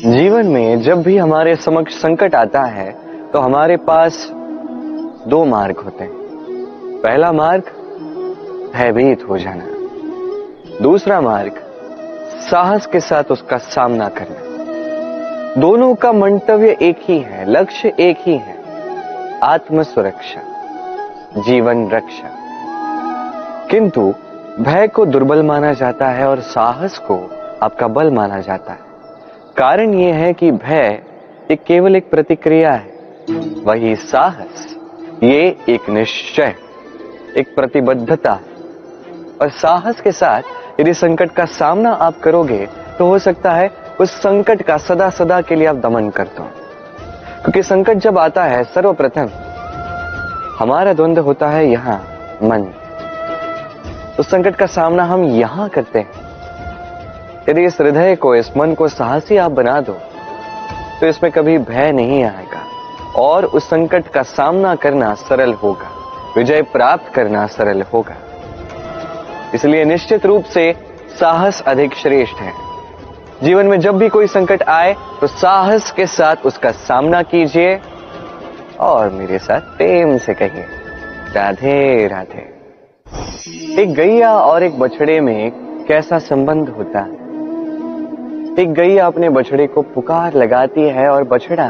जीवन में जब भी हमारे समक्ष संकट आता है तो हमारे पास दो मार्ग होते हैं। पहला मार्ग भयभीत हो जाना, दूसरा मार्ग साहस के साथ उसका सामना करना। दोनों का मंतव्य एक ही है, लक्ष्य एक ही है, आत्म सुरक्षा, जीवन रक्षा। किंतु भय को दुर्बल माना जाता है और साहस को आपका बल माना जाता है। कारण यह है कि भय ये केवल एक प्रतिक्रिया है, वही साहस ये एक निश्चय, एक प्रतिबद्धता है। और साहस के साथ यदि संकट का सामना आप करोगे तो हो सकता है उस संकट का सदा सदा के लिए आप दमन कर दो। क्योंकि संकट जब आता है सर्वप्रथम हमारा द्वंद्व होता है यहां मन। उस संकट का सामना हम यहां करते हैं। यदि इस हृदय को, इस मन को साहसी आप बना दो तो इसमें कभी भय नहीं आएगा और उस संकट का सामना करना सरल होगा, विजय प्राप्त करना सरल होगा। इसलिए निश्चित रूप से साहस अधिक श्रेष्ठ है। जीवन में जब भी कोई संकट आए तो साहस के साथ उसका सामना कीजिए और मेरे साथ प्रेम से कहिए राधे राधे। एक गैया और एक बछड़े में कैसा संबंध होता है। एक गैया अपने बछड़े को पुकार लगाती है और बछड़ा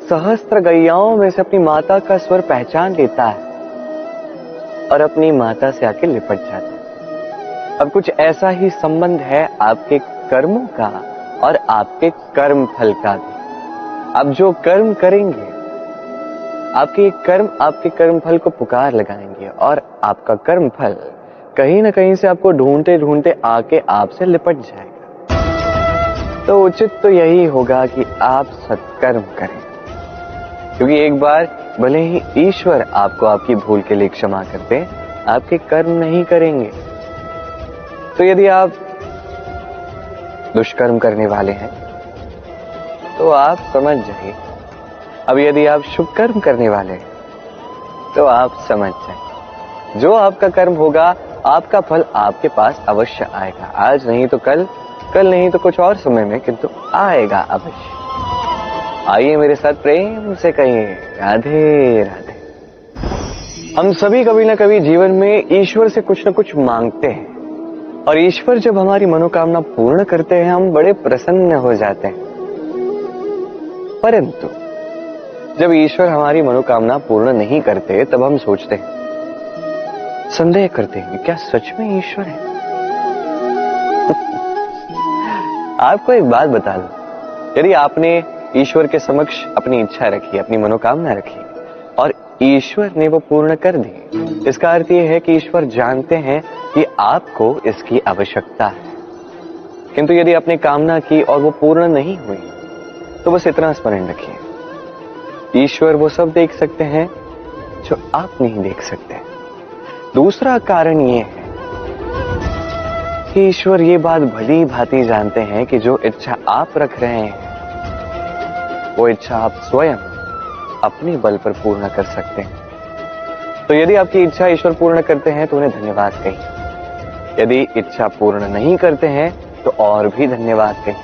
सहस्त्र गैयाओं में से अपनी माता का स्वर पहचान लेता है और अपनी माता से आके लिपट जाता है। अब कुछ ऐसा ही संबंध है आपके कर्मों का और आपके कर्म फल का भी। आप जो कर्म करेंगे, आपके कर्म फल को पुकार लगाएंगे और आपका कर्म फल कहीं ना कहीं से आपको ढूंढते ढूंढते आके आपसे लिपट जाएगा। तो उचित तो यही होगा कि आप सत्कर्म करें, क्योंकि एक बार भले ही ईश्वर आपको आपकी भूल के लिए क्षमा कर दे, आपके कर्म नहीं करेंगे। तो यदि आप दुष्कर्म करने वाले हैं तो आप समझ जाइए। अब यदि आप शुभ कर्म करने वाले हैं तो आप समझ जाइए, जो आपका कर्म होगा आपका फल आपके पास अवश्य आएगा। आज नहीं तो कल, कल नहीं तो कुछ और समय में, किंतु आएगा अवश्य। आइए मेरे साथ प्रेम से कहिए राधे राधे। हम सभी कभी ना कभी जीवन में ईश्वर से कुछ ना कुछ मांगते हैं और ईश्वर जब हमारी मनोकामना पूर्ण करते हैं हम बड़े प्रसन्न हो जाते हैं। परंतु जब ईश्वर हमारी मनोकामना पूर्ण नहीं करते तब हम सोचते हैं, संदेह करते हैं, क्या सच में ईश्वर है? आपको एक बात बता दूं, यदि आपने ईश्वर के समक्ष अपनी इच्छा रखी, अपनी मनोकामना रखी और ईश्वर ने वो पूर्ण कर दी, इसका अर्थ यह है कि ईश्वर जानते हैं कि आपको इसकी आवश्यकता है। किंतु यदि आपने कामना की और वो पूर्ण नहीं हुई तो बस इतना स्मरण रखिए, ईश्वर वो सब देख सकते हैं जो आप नहीं देख सकते। दूसरा कारण ये है कि ईश्वर ये बात भली भांति जानते हैं कि जो इच्छा आप रख रहे हैं वो इच्छा आप स्वयं अपने बल पर पूर्ण कर सकते हैं। तो यदि आपकी इच्छा ईश्वर पूर्ण करते हैं तो उन्हें धन्यवाद कहिए, यदि इच्छा पूर्ण नहीं करते हैं तो और भी धन्यवाद कहिए,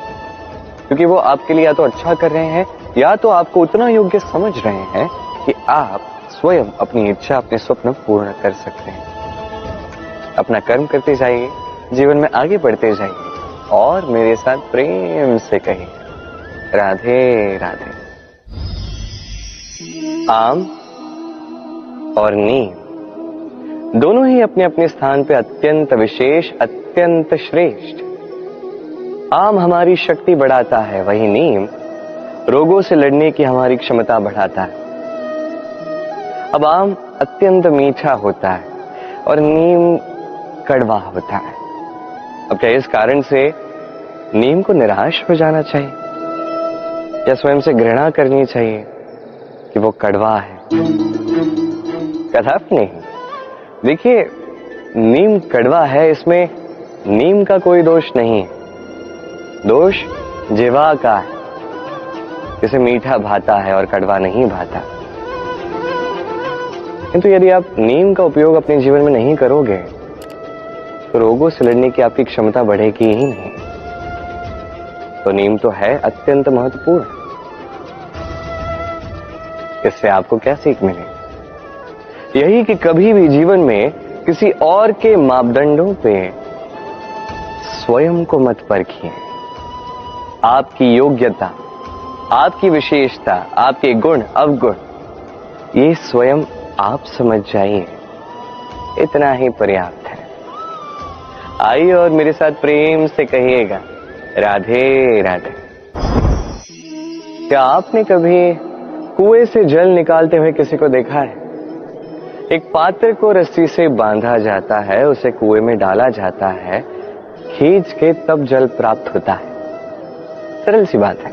क्योंकि वो आपके लिए या तो अच्छा कर रहे हैं या तो आपको उतना योग्य समझ रहे हैं कि आप स्वयं अपनी इच्छा, अपने स्वप्न पूर्ण कर सकते हैं। अपना कर्म करते जाइए, जीवन में आगे बढ़ते जाइए और मेरे साथ प्रेम से कहिए राधे राधे। आम और नीम दोनों ही अपने अपने स्थान पे अत्यंत विशेष, अत्यंत श्रेष्ठ। आम हमारी शक्ति बढ़ाता है, वही नीम रोगों से लड़ने की हमारी क्षमता बढ़ाता है। अब आम अत्यंत मीठा होता है और नीम कड़वा होता है। अब क्या इस कारण से नीम को निराश हो जाना चाहिए या स्वयं से घृणा करनी चाहिए कि वो कड़वा है? कदापि नहीं। देखिए, नीम कड़वा है, इसमें नीम का कोई दोष नहीं है, दोष जिह्वा का है। इसे मीठा भाता है और कड़वा नहीं भाता। किंतु यदि आप नीम का उपयोग अपने जीवन में नहीं करोगे तो रोगों से लड़ने की आपकी क्षमता बढ़ेगी ही नहीं। तो नींव तो है अत्यंत महत्वपूर्ण। इससे आपको क्या सीख मिलेगी? यही कि कभी भी जीवन में किसी और के मापदंडों पे स्वयं को मत परखिए। आपकी योग्यता, आपकी विशेषता, आपके गुण अवगुण, ये स्वयं आप समझ जाइए, इतना ही पर्याप्त है। आइए और मेरे साथ प्रेम से कहिएगा, राधे राधे। क्या आपने कभी कुएं से जल निकालते हुए किसी को देखा है? एक पात्र को रस्सी से बांधा जाता है, उसे कुएं में डाला जाता है, खींच के तब जल प्राप्त होता है। सरल सी बात है,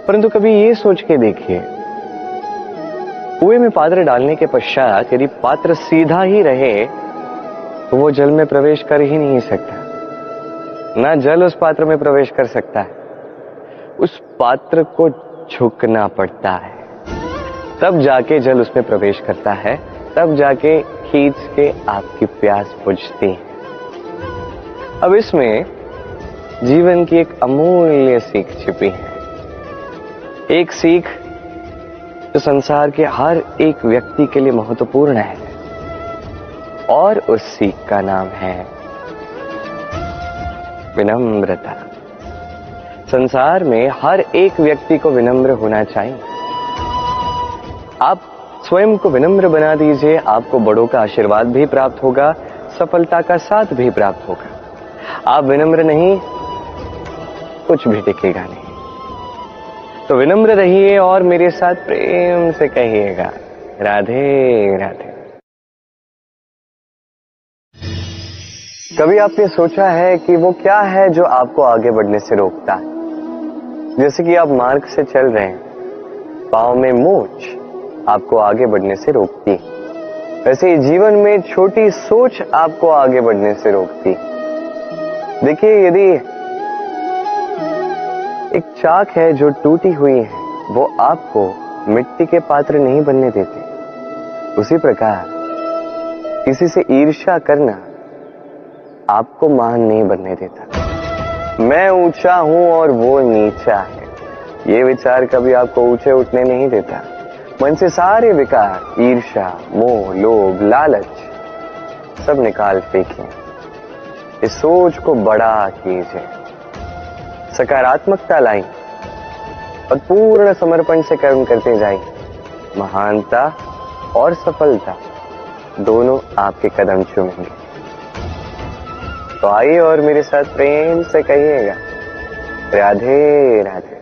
परंतु कभी ये सोच के देखिए, कुएं में पात्र डालने के पश्चात यदि पात्र सीधा ही रहे तो वो जल में प्रवेश कर ही नहीं सकता, ना जल उस पात्र में प्रवेश कर सकता है। उस पात्र को झुकना पड़ता है, तब जाके जल उसमें प्रवेश करता है, तब जाके खींच के आपकी प्यास बुझती है। अब इसमें जीवन की एक अमूल्य सीख छिपी है, एक सीख जो संसार के हर एक व्यक्ति के लिए महत्वपूर्ण है, और उस सीख का नाम है विनम्रता। संसार में हर एक व्यक्ति को विनम्र होना चाहिए। आप स्वयं को विनम्र बना दीजिए, आपको बड़ों का आशीर्वाद भी प्राप्त होगा, सफलता का साथ भी प्राप्त होगा। आप विनम्र नहीं, कुछ भी टिकेगा नहीं। तो विनम्र रहिए और मेरे साथ प्रेम से कहिएगा, राधे राधे। कभी आपने सोचा है कि वो क्या है जो आपको आगे बढ़ने से रोकता है? जैसे कि आप मार्ग से चल रहे हैं, पांव में मोच आपको आगे बढ़ने से रोकती, वैसे ही जीवन में छोटी सोच आपको आगे बढ़ने से रोकती। देखिए, यदि एक चाक है जो टूटी हुई है, वो आपको मिट्टी के पात्र नहीं बनने देते। उसी प्रकार किसी से ईर्ष्या करना आपको महान नहीं बनने देता। मैं ऊंचा हूं और वो नीचा है, ये विचार कभी आपको ऊंचे उठने नहीं देता। मन से सारे विकार, ईर्ष्या, मोह, लोभ, लालच सब निकाल फेंकिए। इस सोच को बड़ा कीजिए, सकारात्मकता लाइए और पूर्ण समर्पण से कर्म करते जाइए। महानता और सफलता दोनों आपके कदम चूमेंगे। तो आइए और मेरे साथ प्रेम से कहिएगा, राधे राधे।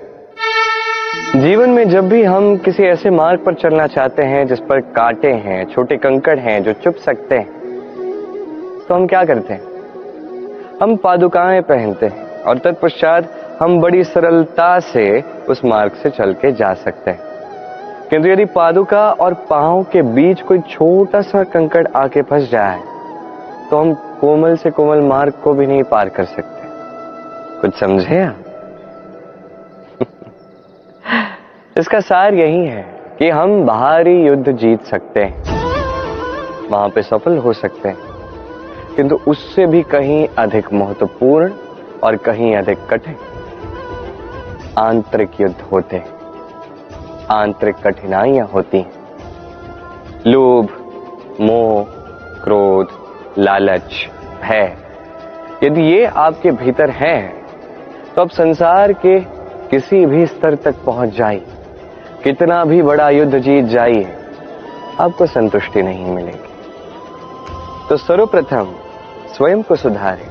जीवन में जब भी हम किसी ऐसे मार्ग पर चलना चाहते हैं जिस पर कांटे हैं, छोटे कंकड़ हैं जो चुभ सकते हैं, तो हम क्या करते हैं? हम पादुकाएं पहनते हैं और तत्पश्चात हम बड़ी सरलता से उस मार्ग से चल के जा सकते हैं। किंतु यदि पादुका और पांव के बीच कोई छोटा सा कंकड़ आके फंस जाए तो हम कोमल से कोमल मार्ग को भी नहीं पार कर सकते। कुछ समझे आप? इसका सार यही है कि हम बाहरी युद्ध जीत सकते हैं, वहां पे सफल हो सकते हैं, किंतु उससे भी कहीं अधिक महत्वपूर्ण और कहीं अधिक कठिन आंतरिक युद्ध होते हैं, आंतरिक कठिनाइयां होती हैं। लोभ, मोह, क्रोध, लालच, भय, यदि ये आपके भीतर है तो अब संसार के किसी भी स्तर तक पहुंच जाइए, कितना भी बड़ा युद्ध जीत जाइए, आपको संतुष्टि नहीं मिलेगी। तो सर्वप्रथम स्वयं को सुधारें,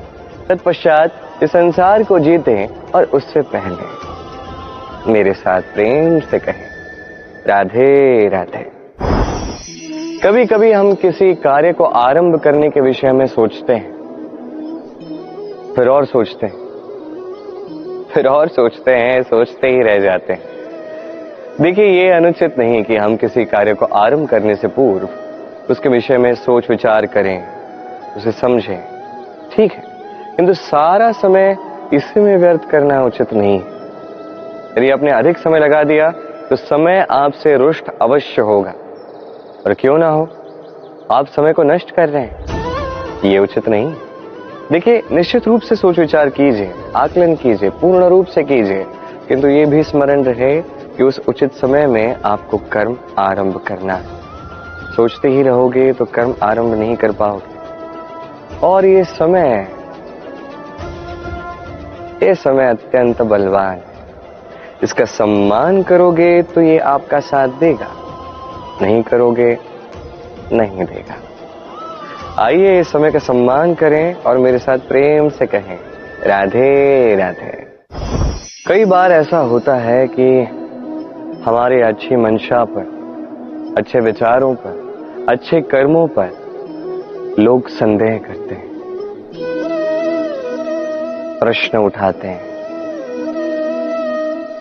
तत्पश्चात इस संसार को जीतें और उससे पहले मेरे साथ प्रेम से कहें, राधे राधे। कभी कभी हम किसी कार्य को आरंभ करने के विषय में सोचते हैं, फिर और सोचते हैं, फिर और सोचते हैं, सोचते ही रह जाते हैं। देखिए, ये अनुचित नहीं कि हम किसी कार्य को आरंभ करने से पूर्व उसके विषय में सोच विचार करें, उसे समझें, ठीक है, किंतु सारा समय इसी में व्यर्थ करना उचित नहीं है। यदि आपने अधिक समय लगा दिया तो समय आपसे रुष्ट अवश्य होगा, और क्यों ना हो, आप समय को नष्ट कर रहे हैं, ये उचित नहीं। देखिए, निश्चित रूप से सोच विचार कीजिए, आकलन कीजिए, पूर्ण रूप से कीजिए, किंतु ये भी स्मरण रहे कि उस उचित समय में आपको कर्म आरंभ करना है। सोचते ही रहोगे तो कर्म आरंभ नहीं कर पाओगे। और ये समय अत्यंत बलवान है। इसका सम्मान करोगे तो ये आपका साथ देगा, नहीं करोगे नहीं देगा। आइए इस समय का सम्मान करें और मेरे साथ प्रेम से कहें, राधे राधे। कई बार ऐसा होता है कि हमारे अच्छी मंशा पर, अच्छे विचारों पर, अच्छे कर्मों पर लोग संदेह करते हैं, प्रश्न उठाते हैं,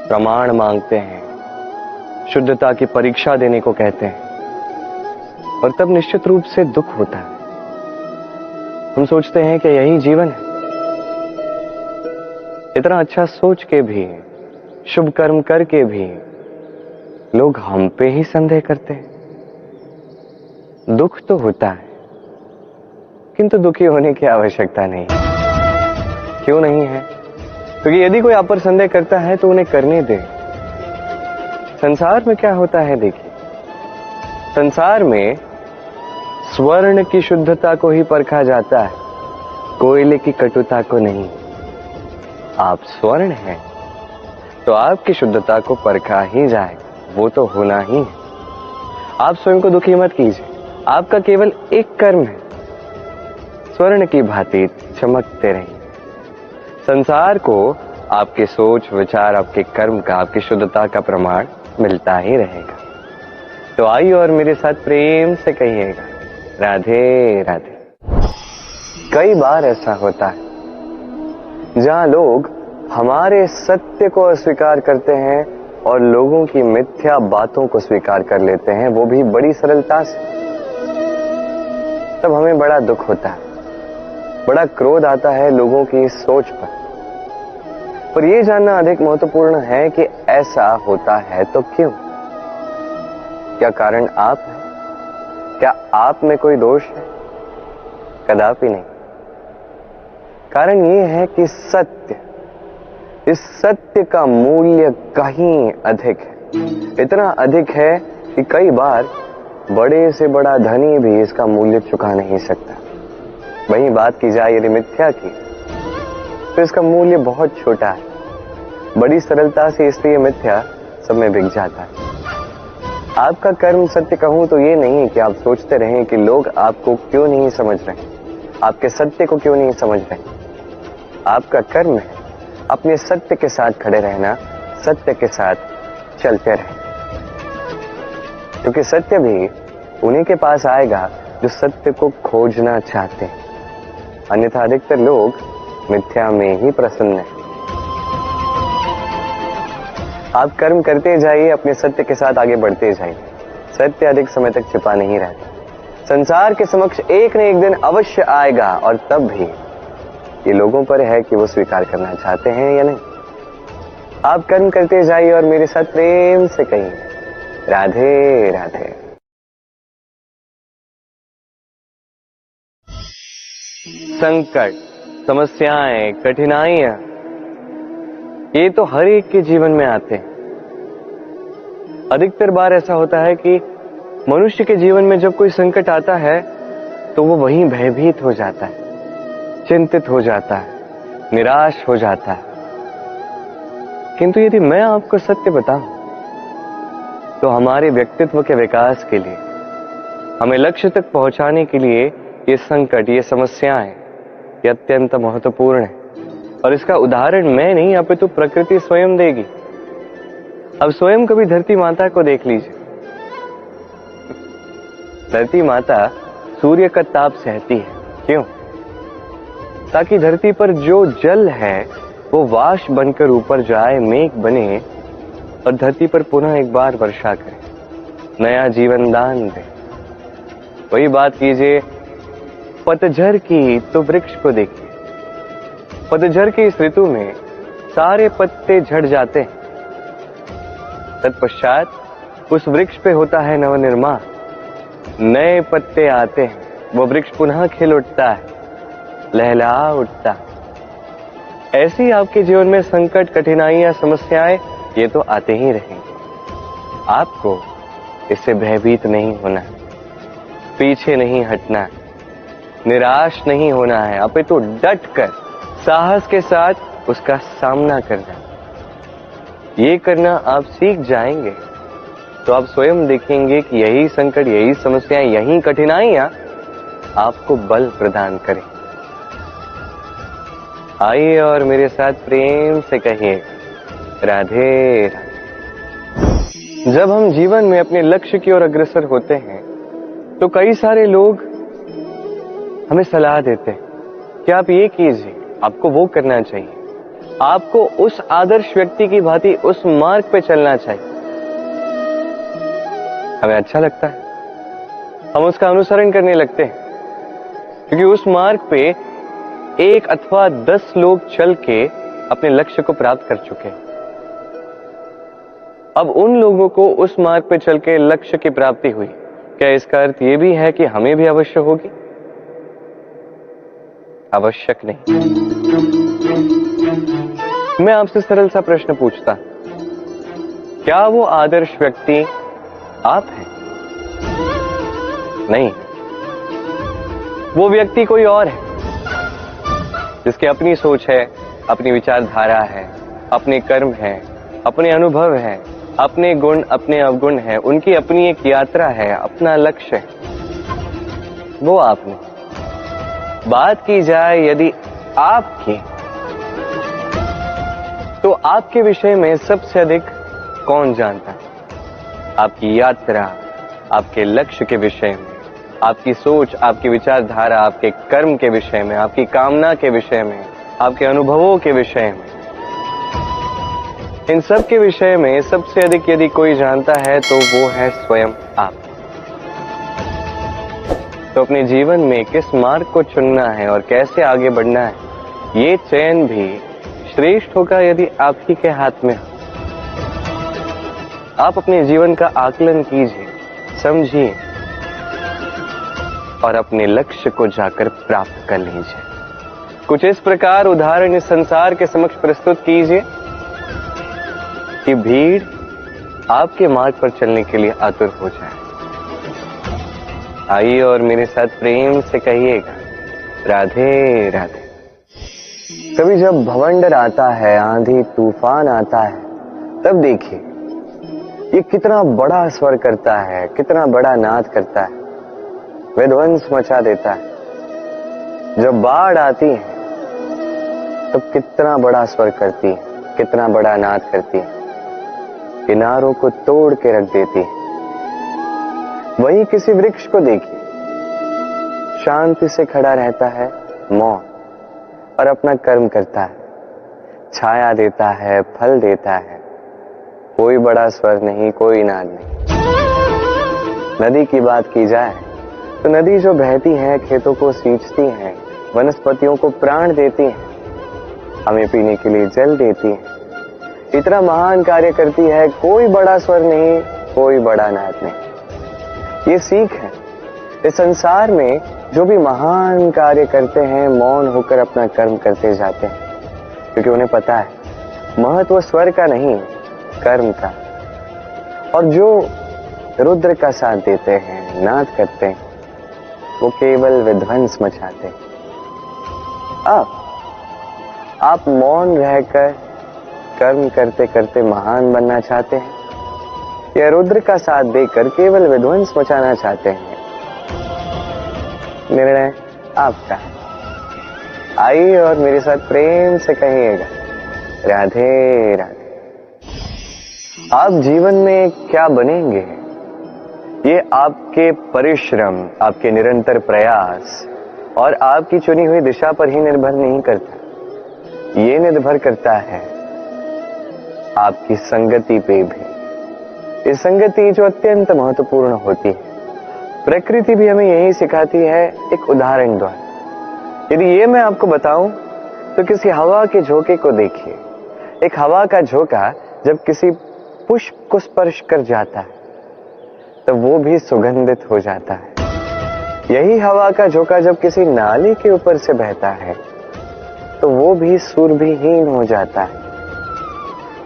प्रमाण मांगते हैं, शुद्धता की परीक्षा देने को कहते हैं, और तब निश्चित रूप से दुख होता है। हम सोचते हैं कि यही जीवन है। इतना अच्छा सोच के भी, शुभ कर्म करके भी लोग हम पे ही संदेह करते हैं। दुख तो होता है, किंतु दुखी होने की आवश्यकता नहीं। क्यों नहीं है? क्योंकि यदि कोई आप पर संदेह करता है तो उन्हें करने दे। संसार में क्या होता है देखिए, संसार में स्वर्ण की शुद्धता को ही परखा जाता है, कोयले की कटुता को नहीं। आप स्वर्ण हैं तो आपकी शुद्धता को परखा ही जाएगा, वो तो होना ही है। आप स्वयं को दुखी मत कीजिए, आपका केवल एक कर्म है, स्वर्ण की भांति चमकते रहिए। संसार को आपके सोच विचार, आपके कर्म का, आपकी शुद्धता का प्रमाण मिलता ही रहेगा। तो आइए और मेरे साथ प्रेम से कहिएगा, राधे राधे। कई बार ऐसा होता है जहां लोग हमारे सत्य को अस्वीकार करते हैं और लोगों की मिथ्या बातों को स्वीकार कर लेते हैं, वो भी बड़ी सरलता से। तब हमें बड़ा दुख होता है, बड़ा क्रोध आता है लोगों की इस सोच पर यह जानना अधिक महत्वपूर्ण है कि ऐसा होता है तो क्यों? क्या कारण आप है? क्या आप में कोई दोष है? कदापि नहीं। कारण यह है कि सत्य, इस सत्य का मूल्य कहीं अधिक है। इतना अधिक है कि कई बार बड़े से बड़ा धनी भी इसका मूल्य चुका नहीं सकता। वहीं बात की जाए यदि मिथ्या की, तो इसका मूल्य बहुत छोटा है, बड़ी सरलता से इसलिए मिथ्या सब में बिक जाता है। आपका कर्म सत्य कहूं तो ये नहीं कि आप सोचते रहें कि लोग आपको क्यों नहीं समझ रहे, आपके सत्य को क्यों नहीं समझ रहे। आपका कर्म है अपने सत्य के साथ खड़े रहना, सत्य के साथ चलते रहें, क्योंकि सत्य भी उन्हीं के पास आएगा जो सत्य को खोजना चाहते हैं। अन्यथा अधिकतर लोग मिथ्या में ही प्रसन्न हैं। आप कर्म करते जाइए, अपने सत्य के साथ आगे बढ़ते जाइए। सत्य अधिक समय तक छिपा नहीं रहता, संसार के समक्ष एक न एक दिन अवश्य आएगा, और तब भी ये लोगों पर है कि वो स्वीकार करना चाहते हैं या नहीं। आप कर्म करते जाइए और मेरे साथ प्रेम से कहिए, राधे राधे। संकट, समस्याएं, कठिनाइयां, ये तो हर एक के जीवन में आते हैं। अधिकतर बार ऐसा होता है कि मनुष्य के जीवन में जब कोई संकट आता है तो वो वहीं भयभीत हो जाता है, चिंतित हो जाता है, निराश हो जाता है। किंतु यदि मैं आपको सत्य बताऊं तो हमारे व्यक्तित्व के विकास के लिए, हमें लक्ष्य तक पहुंचाने के लिए ये संकट, ये समस्याएं, ये अत्यंत महत्वपूर्ण है। और इसका उदाहरण मैं नहीं, अपितु प्रकृति स्वयं देगी। अब स्वयं कभी धरती माता को देख लीजिए। धरती माता सूर्य का ताप सहती है, क्यों? ताकि धरती पर जो जल है वो वाष्प बनकर ऊपर जाए, मेघ बने और धरती पर पुनः एक बार वर्षा करे, नया जीवन दान दे। वही बात कीजिए पतझड़ की, तो वृक्ष को देखिए। पतझड़ की इस ऋतु में सारे पत्ते झड़ जाते हैं, तत्पश्चात उस वृक्ष पे होता है नवनिर्माण, नए पत्ते आते हैं, वो वृक्ष पुनः खिल उठता है, लहला उठता। ऐसी आपके जीवन में संकट, कठिनाइयां, समस्याएं ये तो आते ही रहेंगे। आपको इससे भयभीत नहीं होना, पीछे नहीं हटना, निराश नहीं होना है, अपितु डट कर साहस के साथ उसका सामना करना। ये करना आप सीख जाएंगे तो आप स्वयं देखेंगे कि यही संकट, यही समस्याएं, यही कठिनाइयां आपको बल प्रदान करें। आइए और मेरे साथ प्रेम से कहिए, राधे राधे। जब हम जीवन में अपने लक्ष्य की ओर अग्रसर होते हैं तो कई सारे लोग हमें सलाह देते हैं कि आप ये कीजिए, आपको वो करना चाहिए, आपको उस आदर्श व्यक्ति की भांति उस मार्ग पे चलना चाहिए। हमें अच्छा लगता है, हम उसका अनुसरण करने लगते हैं, क्योंकि उस मार्ग पे 1 अथवा 10 लोग चल के अपने लक्ष्य को प्राप्त कर चुके हैं। अब उन लोगों को उस मार्ग पे चल के लक्ष्य की प्राप्ति हुई, क्या इसका अर्थ यह भी है कि हमें भी अवश्य होगी? आवश्यक नहीं। मैं आपसे सरल सा प्रश्न पूछता, क्या वो आदर्श व्यक्ति आप हैं? नहीं, वो व्यक्ति कोई और है, जिसकी अपनी सोच है, अपनी विचारधारा है, अपने कर्म है, अपने अनुभव है, अपने गुण, अपने अवगुण है, उनकी अपनी एक यात्रा है, अपना लक्ष्य है। वो आप नहीं। बात की जाए यदि आपकी, तो आपके विषय में सबसे अधिक कौन जानता है? आपकी यात्रा, आपके लक्ष्य के विषय में, आपकी सोच, आपकी विचारधारा, आपके कर्म के विषय में, आपकी कामना के विषय में, आपके अनुभवों के विषय में, इन सब के विषय में सबसे अधिक यदि कोई जानता है तो वो है स्वयं आप। तो अपने जीवन में किस मार्ग को चुनना है और कैसे आगे बढ़ना है, ये चयन भी श्रेष्ठ होगा यदि आप ही के हाथ में हो। आप अपने जीवन का आकलन कीजिए, समझिए और अपने लक्ष्य को जाकर प्राप्त कर लीजिए। कुछ इस प्रकार उदाहरण इस संसार के समक्ष प्रस्तुत कीजिए कि भीड़ आपके मार्ग पर चलने के लिए आतुर हो जाए। आइए और मेरे साथ प्रेम से कहिएगा, राधे राधे। कभी जब भवंडर आता है, आंधी तूफान आता है, तब देखिए ये कितना बड़ा स्वर करता है, कितना बड़ा नाद करता है, विध्वंस मचा देता है। जब बाढ़ आती है तब कितना बड़ा स्वर करती है, कितना बड़ा नाद करती है, किनारों को तोड़ के रख देती है। वहीं किसी वृक्ष को देखिए, शांति से खड़ा रहता है, मौन, और अपना कर्म करता है, छाया देता है, फल देता है, कोई बड़ा स्वर नहीं, कोई नाद नहीं। नदी की बात की जाए तो नदी जो बहती है, खेतों को सींचती है, वनस्पतियों को प्राण देती है, हमें पीने के लिए जल देती है, इतना महान कार्य करती है, कोई बड़ा स्वर नहीं, कोई बड़ा नाद नहीं। ये सीख है, इस संसार में जो भी महान कार्य करते हैं, मौन होकर अपना कर्म करते जाते हैं, क्योंकि उन्हें पता है महत्व स्वर का नहीं, कर्म का। और जो रुद्र का साथ देते हैं, नाद करते हैं, वो केवल विध्वंस मचाते हैं। आप मौन रहकर कर्म करते करते महान बनना चाहते हैं या रुद्र का साथ देकर केवल विध्वंस मचाना चाहते हैं? निर्णय आपका है। आइए और मेरे साथ प्रेम से कहिएगा, राधे राधे। आप जीवन में क्या बनेंगे, ये आपके परिश्रम, आपके निरंतर प्रयास और आपकी चुनी हुई दिशा पर ही निर्भर नहीं करता। ये निर्भर करता है आपकी संगति पे भी। ये संगति जो अत्यंत महत्वपूर्ण होती है। प्रकृति भी हमें यही सिखाती है एक उदाहरण द्वारा। यदि ये मैं आपको बताऊं तो किसी हवा के झोंके को देखिए। एक हवा का झोंका जब किसी पुष्प को स्पर्श कर जाता है तो वो भी सुगंधित हो जाता है। यही हवा का झोंका जब किसी नाली के ऊपर से बहता है तो वो भी सुरभिहीन हो जाता है।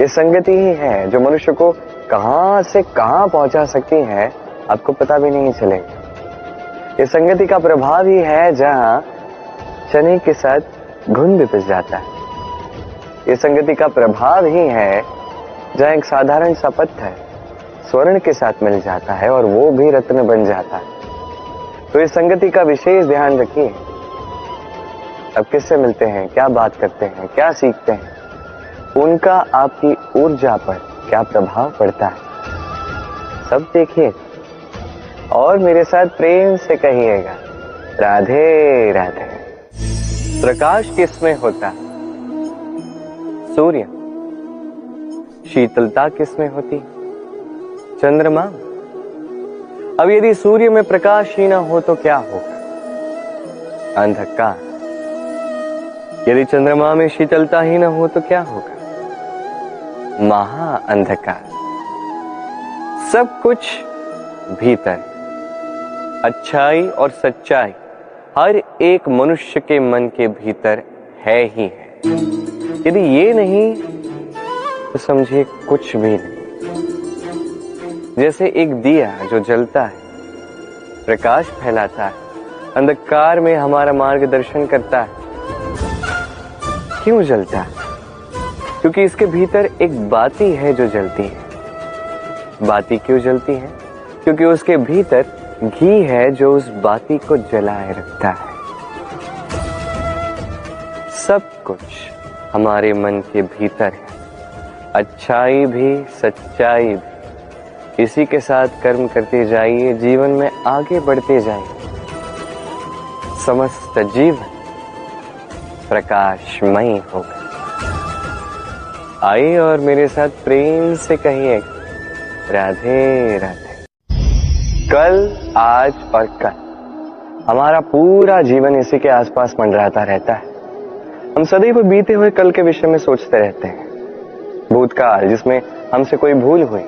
ये संगति ही है जो मनुष्य को कहां से कहां पहुंचा सकती है, आपको पता भी नहीं चलेगा। ये संगति का प्रभाव ही है जहां चने के साथ घुन भी पिस जाता है। ये संगति का प्रभाव ही है जहां एक साधारण सा पत्थर स्वर्ण के साथ मिल जाता है और वो भी रत्न बन जाता है। तो इस संगति का विशेष ध्यान रखिए। अब किससे मिलते हैं, क्या बात करते हैं, क्या सीखते हैं, उनका आपकी ऊर्जा पर क्या प्रभाव पड़ता है, सब देखिए और मेरे साथ प्रेम से कहिएगा राधे राधे। प्रकाश किसमें होता है? सूर्य। शीतलता किसमें होती? चंद्रमा। अब यदि सूर्य में प्रकाश ही ना हो तो क्या होगा? अंधकार। यदि चंद्रमा में शीतलता ही ना हो तो क्या होगा? महा अंधकार। सब कुछ भीतर, अच्छाई और सच्चाई हर एक मनुष्य के मन के भीतर है ही है। यदि ये नहीं तो समझिए कुछ भी नहीं। जैसे एक दिया जो जलता है, प्रकाश फैलाता है, अंधकार में हमारा मार्गदर्शन करता है। क्यों जलता है? क्योंकि इसके भीतर एक बाती है जो जलती है। बाती क्यों जलती है? क्योंकि उसके भीतर घी है जो उस बाती को जलाए रखता है। सब कुछ हमारे मन के भीतर है, अच्छाई भी सच्चाई भी। इसी के साथ कर्म करते जाइए, जीवन में आगे बढ़ते जाइए। समस्त जीवन प्रकाशमय होगा। आइए और मेरे साथ प्रेम से कहिए राधे राधे। कल, आज और कल, हमारा पूरा जीवन इसी के आसपास मंडराता रहता है। हम सदैव बीते हुए कल के विषय में सोचते रहते हैं। भूतकाल जिसमें हमसे कोई भूल हुई,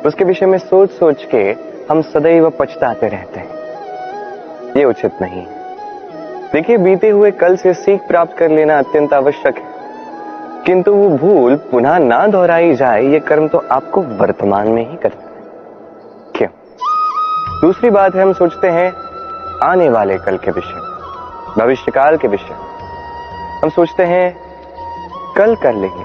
उसके विषय में सोच सोच के हम सदैव पछताते रहते हैं। ये उचित नहीं है। देखिए, बीते हुए कल से सीख प्राप्त कर लेना अत्यंत आवश्यक है, किंतु वो भूल पुनः ना दोहराई जाए, ये कर्म तो आपको वर्तमान में ही करना है। क्यों? दूसरी बात है, हम सोचते हैं आने वाले कल के विषय, भविष्यकाल के विषय। हम सोचते हैं कल कर लेंगे,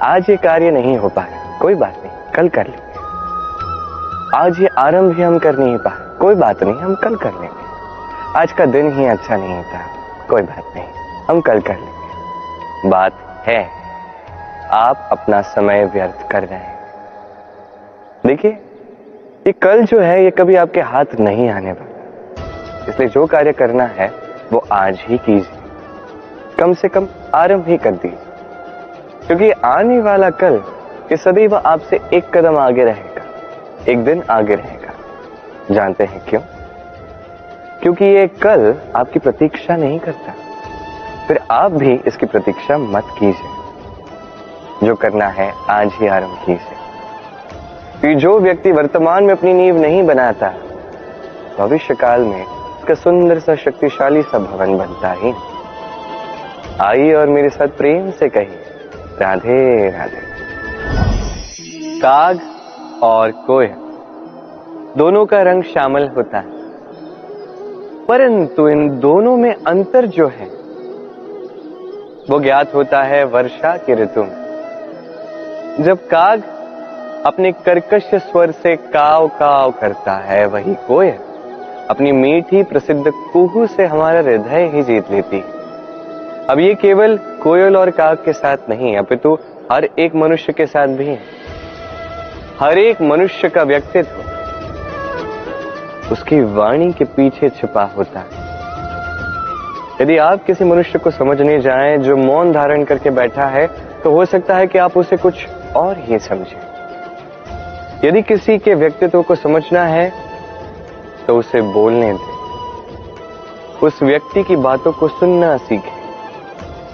आज ये कार्य नहीं हो पाया, कोई बात नहीं, कल कर लेंगे। आज ये आरंभ भी हम कर नहीं पाए, कोई बात नहीं, हम कल कर लेंगे। आज का दिन ही अच्छा नहीं था, कोई बात नहीं, हम कल कर लेंगे। बात है, आप अपना समय व्यर्थ कर रहे हैं। देखिए, ये कल जो है ये कभी आपके हाथ नहीं आने वाला, इसलिए जो कार्य करना है वो आज ही कीजिए। कम से कम आरंभ ही कर दीजिए, क्योंकि आने वाला कल ये सदैव आपसे एक कदम आगे रहेगा, एक दिन आगे रहेगा। जानते हैं क्यों? क्योंकि ये कल आपकी प्रतीक्षा नहीं करता। फिर आप भी इसकी प्रतीक्षा मत कीजिए। जो करना है आज ही आरंभ कीजिए। कि जो व्यक्ति वर्तमान में अपनी नींव नहीं बनाता, भविष्य काल में इसका सुंदर सा शक्तिशाली सा भवन बनता ही। आइए और मेरे साथ प्रेम से कहिए राधे राधे। काग और कोयल दोनों का रंग श्यामल होता है, परंतु इन दोनों में अंतर जो है वो ज्ञात होता है वर्षा की ऋतु में। जब काग अपने कर्कश स्वर से काव काव करता है, वही कोयल अपनी मीठी प्रसिद्ध कुहू से हमारा हृदय ही जीत लेती है। अब ये केवल कोयल और काग के साथ नहीं, अपितु हर एक मनुष्य के साथ भी है। हर एक मनुष्य का व्यक्तित्व उसकी वाणी के पीछे छिपा होता है। यदि आप किसी मनुष्य को समझने जाएं जो मौन धारण करके बैठा है, तो हो सकता है कि आप उसे कुछ और ही समझें। यदि किसी के व्यक्तित्व को समझना है तो उसे बोलने दें, उस व्यक्ति की बातों को सुनना सीखें।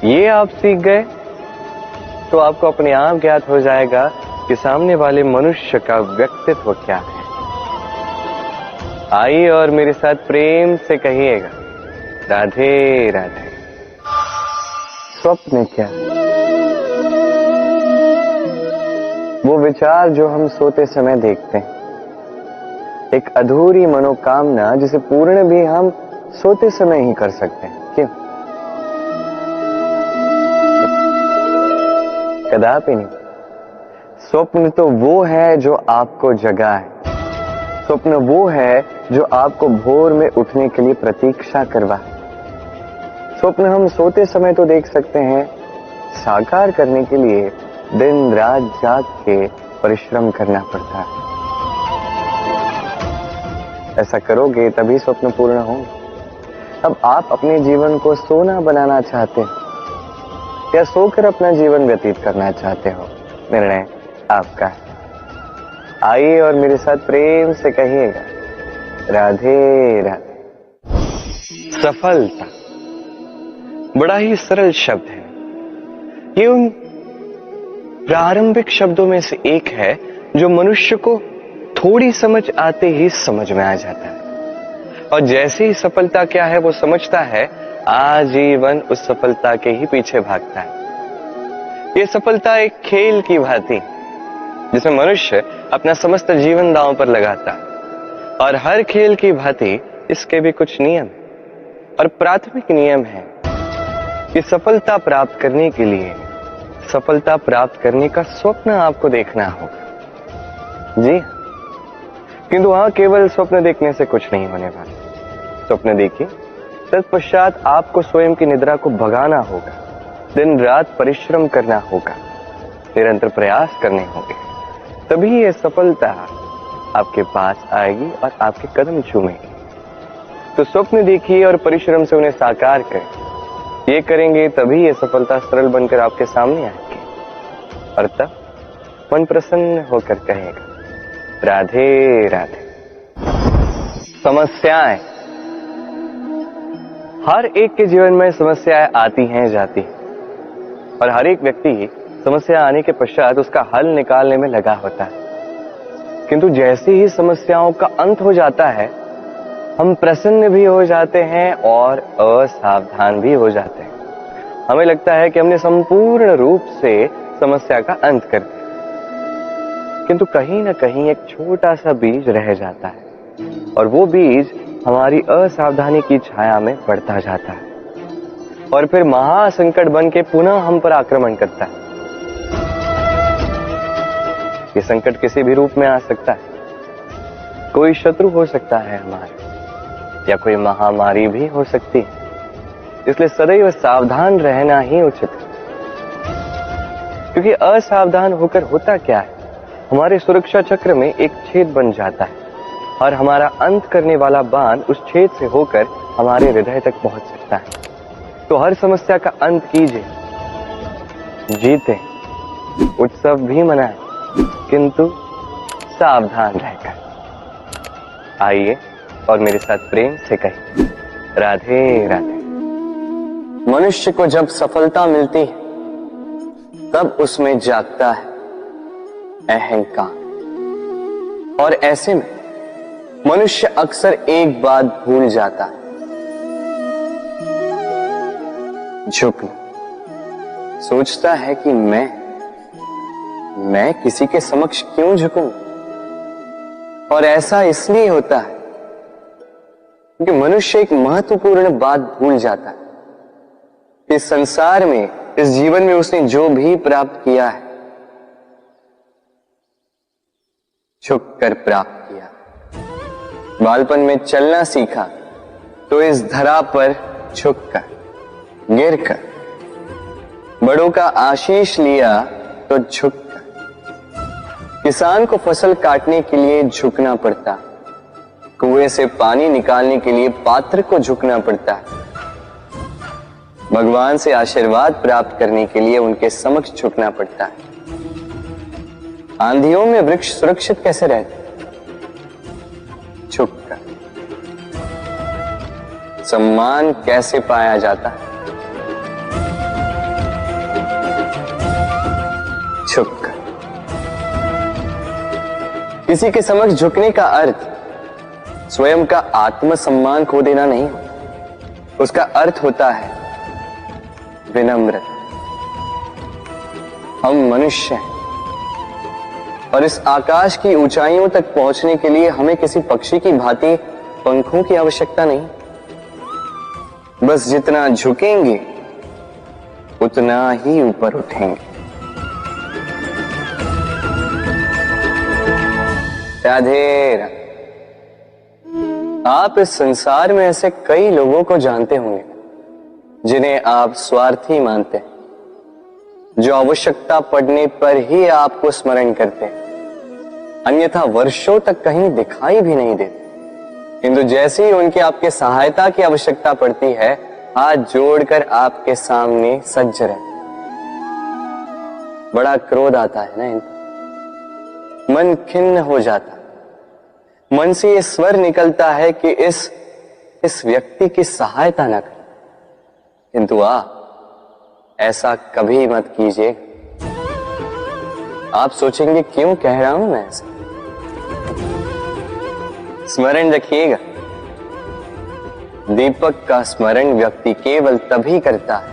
ये आप सीख गए तो आपको अपने आप ज्ञात हो जाएगा कि सामने वाले मनुष्य का व्यक्तित्व क्या है। आइए और मेरे साथ प्रेम से कहिएगा, राधे राधे। स्वप्न क्या? वो विचार जो हम सोते समय देखते हैं, एक अधूरी मनोकामना जिसे पूर्ण भी हम सोते समय ही कर सकते हैं। क्यों? कदापि नहीं। स्वप्न तो वो है जो आपको जगाए, स्वप्न वो है जो आपको भोर में उठने के लिए प्रतीक्षा करवाए। स्वप्न हम सोते समय तो देख सकते हैं, साकार करने के लिए दिन रात जाग के परिश्रम करना पड़ता है। ऐसा करोगे तभी स्वप्न पूर्ण होंगे। अब आप अपने जीवन को सोना बनाना चाहते हो या सोकर अपना जीवन व्यतीत करना चाहते हो, निर्णय आपका है। आइए और मेरे साथ प्रेम से कहिएगा, राधे राधे। सफलता बड़ा ही सरल शब्द है। ये उन प्रारंभिक शब्दों में से एक है जो मनुष्य को थोड़ी समझ आते ही समझ में आ जाता है, और जैसे ही सफलता क्या है वो समझता है, आजीवन उस सफलता के ही पीछे भागता है। ये सफलता एक खेल की भांति जिसमें मनुष्य अपना समस्त जीवन दांव पर लगाता है, और हर खेल की भांति इसके भी कुछ नियम और प्राथमिक नियम है कि सफलता प्राप्त करने के लिए सफलता प्राप्त करने का स्वप्न आपको देखना होगा। जी, किंतु वहां केवल स्वप्न देखने से कुछ नहीं होने वाला। स्वप्न देखिए, तत्पश्चात आपको स्वयं की निद्रा को भगाना होगा, दिन रात परिश्रम करना होगा, निरंतर प्रयास करने होंगे, तभी ये सफलता आपके पास आएगी और आपके कदम चूमेगी। तो स्वप्न देखिए और परिश्रम से उन्हें साकार करें। ये करेंगे तभी ये सफलता सरल बनकर आपके सामने आएगी, और तब मन प्रसन्न होकर कहेगा, राधे राधे। समस्याएं, हर एक के जीवन में समस्याएं आती हैं, जाती हैं, और हर एक व्यक्ति समस्या आने के पश्चात उसका हल निकालने में लगा होता है। किंतु जैसे ही समस्याओं का अंत हो जाता है, हम प्रसन्न भी हो जाते हैं और असावधान भी हो जाते हैं। हमें लगता है कि हमने संपूर्ण रूप से समस्या का अंत कर दिया, किंतु कहीं ना कहीं एक छोटा सा बीज रह जाता है, और वो बीज हमारी असावधानी की छाया में बढ़ता जाता है, और फिर महासंकट बन के पुनः हम पर आक्रमण करता है। ये संकट किसी भी रूप में आ सकता है। कोई शत्रु हो सकता है हमारे, या कोई महामारी भी हो सकती है। इसलिए सदैव सावधान रहना ही उचित है, क्योंकि असावधान होकर होता क्या है, हमारे सुरक्षा चक्र में एक छेद बन जाता है, और हमारा अंत करने वाला बाण उस छेद से होकर हमारे हृदय तक पहुंच सकता है। तो हर समस्या का अंत कीजिए, जीते, उत्सव भी मनाएं, किंतु सावधान रहकर। आइए और मेरे साथ प्रेम से कहिए, राधे राधे। मनुष्य को जब सफलता मिलती है, तब उसमें जागता है अहंकार, और ऐसे में मनुष्य अक्सर एक बात भूल जाता है, झुकना। सोचता है कि मैं किसी के समक्ष क्यों झुकूं? और ऐसा इसलिए होता है क्योंकि मनुष्य एक महत्वपूर्ण बात भूल जाता है। इस संसार में, इस जीवन में उसने जो भी प्राप्त किया है, झुक कर प्राप्त किया। बालपन में चलना सीखा तो इस धरा पर झुककर, गिरकर। बड़ों का आशीष लिया तो झुककर। किसान को फसल काटने के लिए झुकना पड़ता, कुएं से पानी निकालने के लिए पात्र को झुकना पड़ता है। भगवान से आशीर्वाद प्राप्त करने के लिए उनके समक्ष झुकना पड़ता है। आंधियों में वृक्ष सुरक्षित कैसे रहते? झुककर। सम्मान कैसे पाया जाता है? झुककर। किसी के समक्ष झुकने का अर्थ स्वयं का आत्मसम्मान खो देना नहीं, उसका अर्थ होता है विनम्र। हम मनुष्य हैं और इस आकाश की ऊंचाइयों तक पहुंचने के लिए हमें किसी पक्षी की भांति पंखों की आवश्यकता नहीं। बस जितना झुकेंगे उतना ही ऊपर उठेंगे। राधे राधे। आप इस संसार में ऐसे कई लोगों को जानते होंगे जिन्हें आप स्वार्थी मानते हैं, जो आवश्यकता पड़ने पर ही आपको स्मरण करते हैं, अन्यथा वर्षों तक कहीं दिखाई भी नहीं देते, किंतु जैसे ही उनकी आपके सहायता की आवश्यकता पड़ती है हाथ जोड़कर आपके सामने सज्ज रहते। बड़ा क्रोध आता है ना इनको, मन खिन्न हो जाता, मन से ये स्वर निकलता है कि इस व्यक्ति की सहायता न करें, किंतु ऐसा कभी मत कीजिए। आप सोचेंगे क्यों कह रहा हूं मैं ऐसा। स्मरण रखिएगा, दीपक का स्मरण व्यक्ति केवल तभी करता है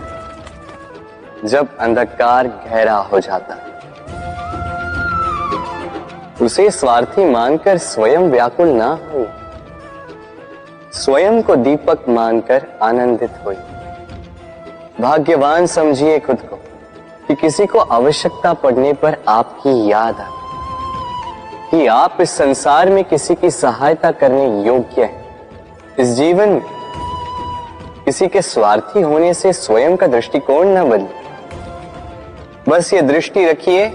जब अंधकार गहरा हो जाता है। उसे स्वार्थी मानकर स्वयं व्याकुल ना हो, स्वयं को दीपक मानकर आनंदित होइए। भाग्यवान समझिए खुद को कि किसी को आवश्यकता पड़ने पर आपकी याद आए, कि आप इस संसार में किसी की सहायता करने योग्य हैं। इस जीवन में किसी के स्वार्थी होने से स्वयं का दृष्टिकोण न बदले। बस ये दृष्टि रखिए,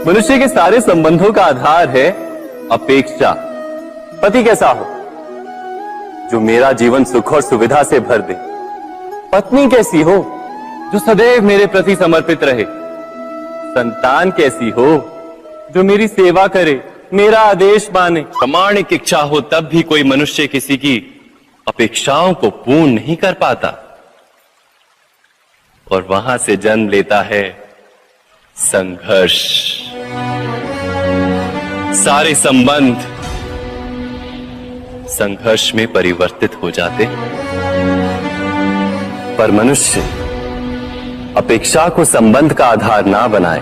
मनुष्य के सारे संबंधों का आधार है अपेक्षा। पति कैसा हो जो मेरा जीवन सुख और सुविधा से भर दे, पत्नी कैसी हो जो सदैव मेरे प्रति समर्पित रहे, संतान कैसी हो जो मेरी सेवा करे, मेरा आदेश माने। प्रामाणिक इच्छा हो तब भी कोई मनुष्य किसी की अपेक्षाओं को पूर्ण नहीं कर पाता और वहां से जन्म लेता है संघर्ष। सारे संबंध संघर्ष में परिवर्तित हो जाते, पर मनुष्य अपेक्षा को संबंध का आधार ना बनाए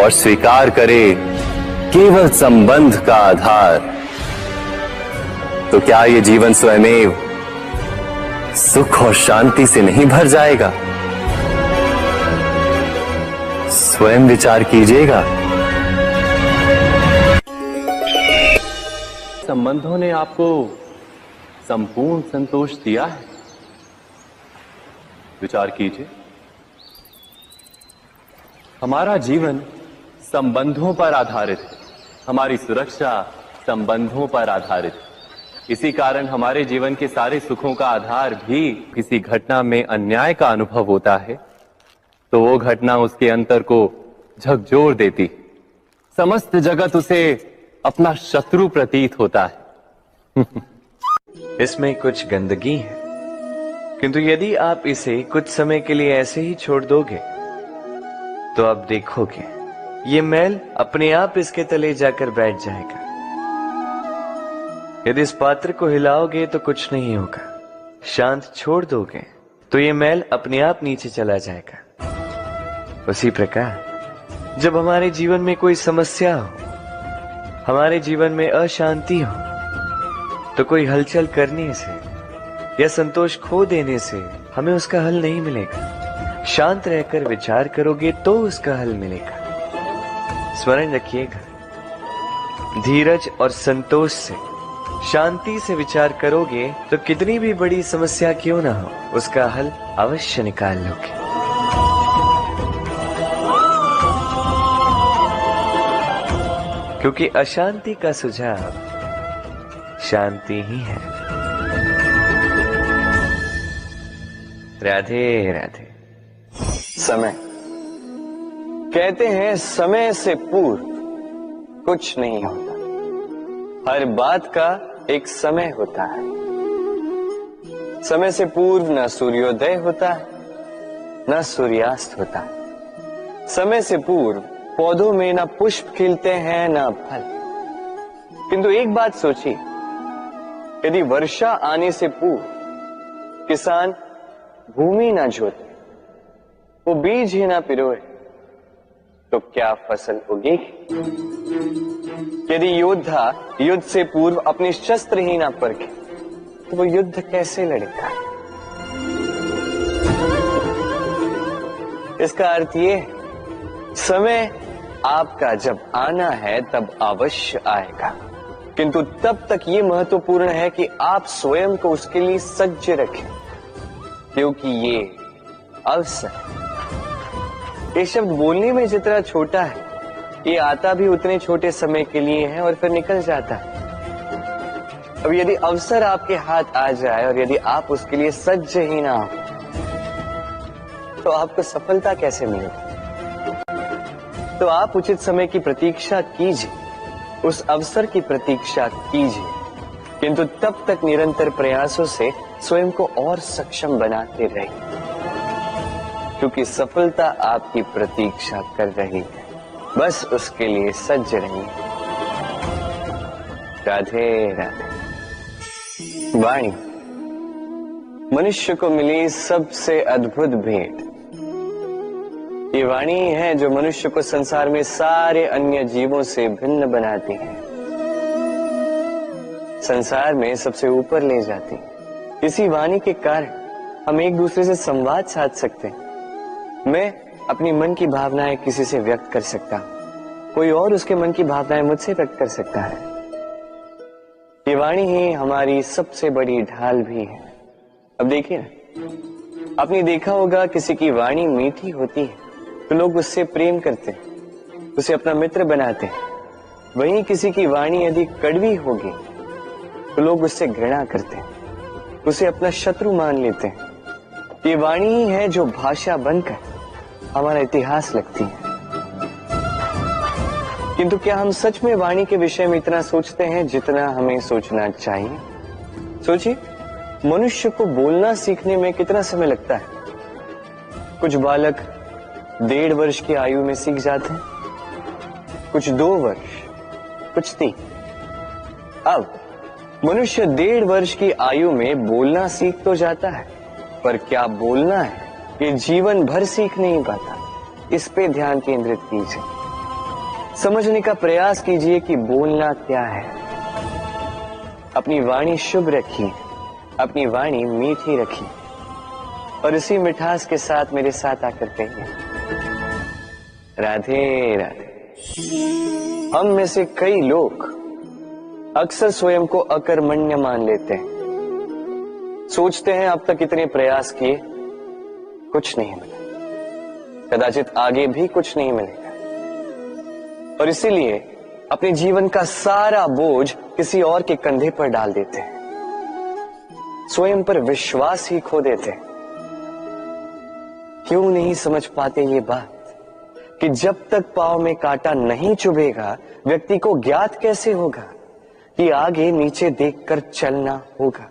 और स्वीकार करे केवल संबंध का आधार, तो क्या ये जीवन स्वयमेव सुख और शांति से नहीं भर जाएगा? स्वयं विचार कीजिएगा। संबंधों ने आपको संपूर्ण संतोष दिया है? विचार कीजिए। हमारा जीवन संबंधों पर आधारित है, हमारी सुरक्षा संबंधों पर आधारित है। इसी कारण हमारे जीवन के सारे सुखों का आधार भी किसी घटना में अन्याय का अनुभव होता है तो वो घटना उसके अंतर को झकझोर देती, समस्त जगत उसे अपना शत्रु प्रतीत होता है। इसमें कुछ गंदगी है, किंतु यदि आप इसे कुछ समय के लिए ऐसे ही छोड़ दोगे तो आप देखोगे ये मैल अपने आप इसके तले जाकर बैठ जाएगा। यदि इस पात्र को हिलाओगे तो कुछ नहीं होगा, शांत छोड़ दोगे तो ये मैल अपने आप नीचे चला जाएगा। उसी प्रकार जब हमारे जीवन में कोई समस्या हो, हमारे जीवन में अशांति हो, तो कोई हलचल करने से या संतोष खो देने से हमें उसका हल नहीं मिलेगा। शांत रहकर विचार करोगे तो उसका हल मिलेगा। स्मरण रखिएगा, धीरज और संतोष से, शांति से विचार करोगे तो कितनी भी बड़ी समस्या क्यों ना हो, उसका हल अवश्य निकाल लोगे। क्योंकि अशांति का सुझाव शांति ही है। राधे राधे। समय, कहते हैं समय से पूर्व कुछ नहीं होता, हर बात का एक समय होता है। समय से पूर्व न सूर्योदय होता है न सूर्यास्त होता है। समय से पूर्व पौधों में ना पुष्प खिलते हैं ना फल। किंतु एक बात सोचिए, यदि वर्षा आने से पूर्व किसान भूमि ना जोते, वो बीज ही ना पिरोए, तो क्या फसल उगेगी? यदि योद्धा युद्ध से पूर्व अपने शस्त्र ही ना परखे, तो वो युद्ध कैसे लड़ेगा? इसका अर्थ ये है, समय आपका जब आना है तब अवश्य आएगा, किंतु तब तक ये महत्वपूर्ण है कि आप स्वयं को उसके लिए सज्ज रखें, क्योंकि ये अवसर, ये शब्द बोलने में जितना छोटा है, ये आता भी उतने छोटे समय के लिए है और फिर निकल जाता है। अब यदि अवसर आपके हाथ आ जाए और यदि आप उसके लिए सज्ज ही ना हो, तो आपको सफलता कैसे मिलेगी? तो आप उचित समय की प्रतीक्षा कीजिए, उस अवसर की प्रतीक्षा कीजिए, किंतु तब तक निरंतर प्रयासों से स्वयं को और सक्षम बनाते रहिए, क्योंकि सफलता आपकी प्रतीक्षा कर रही है। बस उसके लिए सज्ज रहिए। राधे राधे। वाणी मनुष्य को मिली सबसे अद्भुत भेंट। ये वाणी है जो मनुष्य को संसार में सारे अन्य जीवों से भिन्न बनाती है, संसार में सबसे ऊपर ले जाती है। इसी वाणी के कारण हम एक दूसरे से संवाद साध सकते हैं। मैं अपनी मन की भावनाएं किसी से व्यक्त कर सकता हूं, कोई और उसके मन की भावनाएं मुझसे व्यक्त कर सकता है। ये वाणी ही हमारी सबसे बड़ी ढाल भी है। अब देखिए ना, आपने देखा होगा किसी की वाणी मीठी होती है तो लोग उससे प्रेम करते हैं, उसे अपना मित्र बनाते हैं। वहीं किसी की वाणी यदि कड़वी होगी तो लोग उससे घृणा करते हैं, उसे अपना शत्रु मान लेते हैं। ये वाणी ही है जो भाषा बनकर हमारा इतिहास लगती है। किंतु क्या हम सच में वाणी के विषय में इतना सोचते हैं जितना हमें सोचना चाहिए? सोचिए, मनुष्य को बोलना सीखने में कितना समय लगता है? कुछ बालक 1.5 वर्ष की आयु में सीख जाते हैं, कुछ 2 वर्ष, कुछ 3। अब मनुष्य 1.5 वर्ष की आयु में बोलना सीख तो जाता है, पर क्या बोलना है ये जीवन भर सीख नहीं पाता। इस पे ध्यान केंद्रित कीजिए, समझने का प्रयास कीजिए कि बोलना क्या है। अपनी वाणी शुभ रखिए, अपनी वाणी मीठी रखिए, और इसी मिठास के साथ मेरे साथ आकर कहिए, राधे राधे। हम में से कई लोग अक्सर स्वयं को अकर्मण्य मान लेते हैं, सोचते हैं अब तक इतने प्रयास किए, कुछ नहीं मिला, कदाचित आगे भी कुछ नहीं मिलेगा, और इसीलिए अपने जीवन का सारा बोझ किसी और के कंधे पर डाल देते हैं, स्वयं पर विश्वास ही खो देते हैं। क्यों नहीं समझ पाते ये बात कि जब तक पांव में कांटा नहीं चुभेगा, व्यक्ति को ज्ञात कैसे होगा कि आगे नीचे देखकर चलना होगा।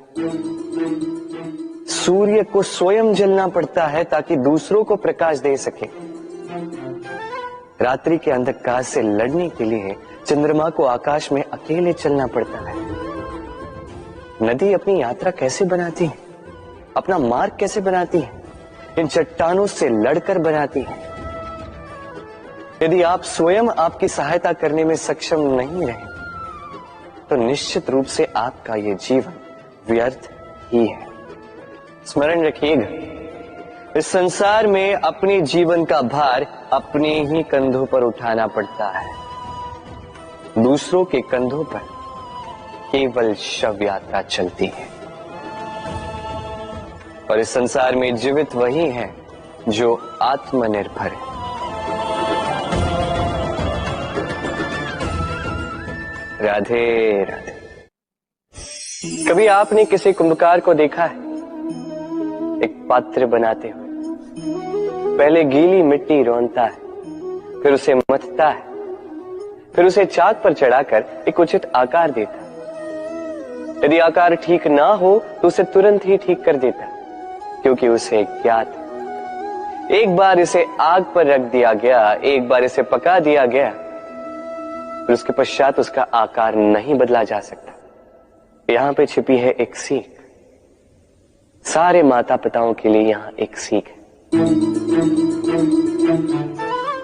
सूर्य को स्वयं जलना पड़ता है ताकि दूसरों को प्रकाश दे सके। रात्रि के अंधकार से लड़ने के लिए चंद्रमा को आकाश में अकेले चलना पड़ता है। नदी अपनी यात्रा कैसे बनाती है, अपना मार्ग कैसे बनाती है? इन चट्टानों से लड़कर बनाती है। यदि आप स्वयं आपकी सहायता करने में सक्षम नहीं रहे, तो निश्चित रूप से आपका यह जीवन व्यर्थ ही है। स्मरण रखिएगा, इस संसार में अपने जीवन का भार अपने ही कंधों पर उठाना पड़ता है। दूसरों के कंधों पर केवल शव यात्रा चलती है, और इस संसार में जीवित वही है जो आत्मनिर्भर है। राधे राधे। कभी आपने किसी कुंभकार को देखा है एक पात्र बनाते हुए? पहले गीली मिट्टी रौंदता है, फिर उसे मथता है, फिर उसे चाक पर चढ़ाकर एक उचित आकार देता है। यदि आकार ठीक ना हो तो उसे तुरंत ही ठीक कर देता है, क्योंकि उसे ज्ञात है एक बार इसे आग पर रख दिया गया, एक बार इसे पका दिया गया, फिर उसके पश्चात उसका आकार नहीं बदला जा सकता। यहां पे छिपी है एक सीख। सारे माता पिताओं के लिए यहां एक सीख है।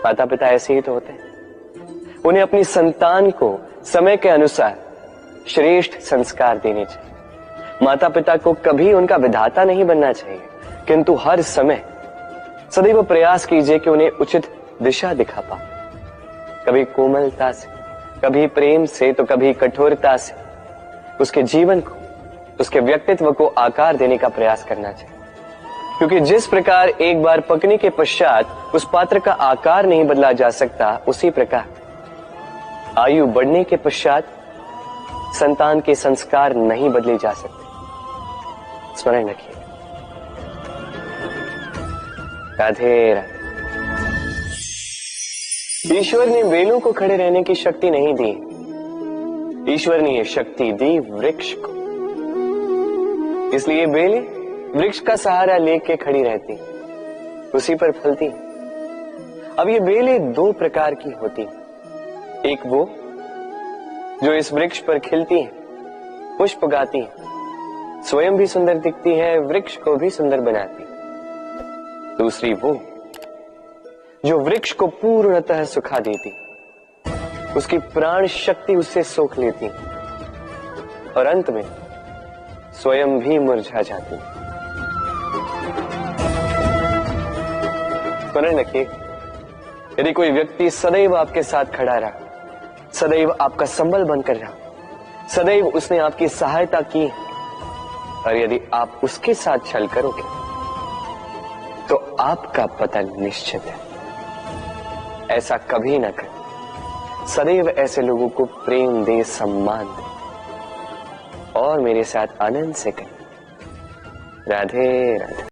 माता पिता ऐसे ही तो होते हैं। उन्हें अपनी संतान को समय के अनुसार श्रेष्ठ संस्कार देने चाहिए। माता पिता को कभी उनका विधाता नहीं बनना चाहिए, किंतु हर समय सदैव प्रयास कीजिए कि उन्हें उचित दिशा दिखा पाओ। कभी कोमलता से, कभी प्रेम से, तो कभी कठोरता से उसके जीवन को, उसके व्यक्तित्व को आकार देने का प्रयास करना चाहिए। क्योंकि जिस प्रकार एक बार पकने के पश्चात उस पात्र का आकार नहीं बदला जा सकता, उसी प्रकार आयु बढ़ने के पश्चात संतान के संस्कार नहीं बदले जा सकते। स्मरण रखिए। राधे राधे। ईश्वर ने बेलों को खड़े रहने की शक्ति नहीं दी, ईश्वर ने यह शक्ति दी वृक्ष को। इसलिए बेलें वृक्ष का सहारा लेके खड़ी रहती, उसी पर फलती। अब ये बेलें दो प्रकार की होती, एक वो जो इस वृक्ष पर खिलती हैं, पुष्प गाती हैं, स्वयं भी सुंदर दिखती है, वृक्ष को भी सुंदर बनाती। दूसरी वो जो वृक्ष को पूर्णतः सुखा देती, उसकी प्राण शक्ति उससे सोख लेती और अंत में स्वयं भी मुरझा जाती। स्मरण रखिए, यदि कोई व्यक्ति सदैव आपके साथ खड़ा रहा, सदैव आपका संबल बनकर रहा, सदैव उसने आपकी सहायता की, और यदि आप उसके साथ छल करोगे तो आपका पतन निश्चित है। ऐसा कभी ना करें। सदैव ऐसे लोगों को प्रेम दे, सम्मान दे और मेरे साथ आनंद से करें। राधे राधे।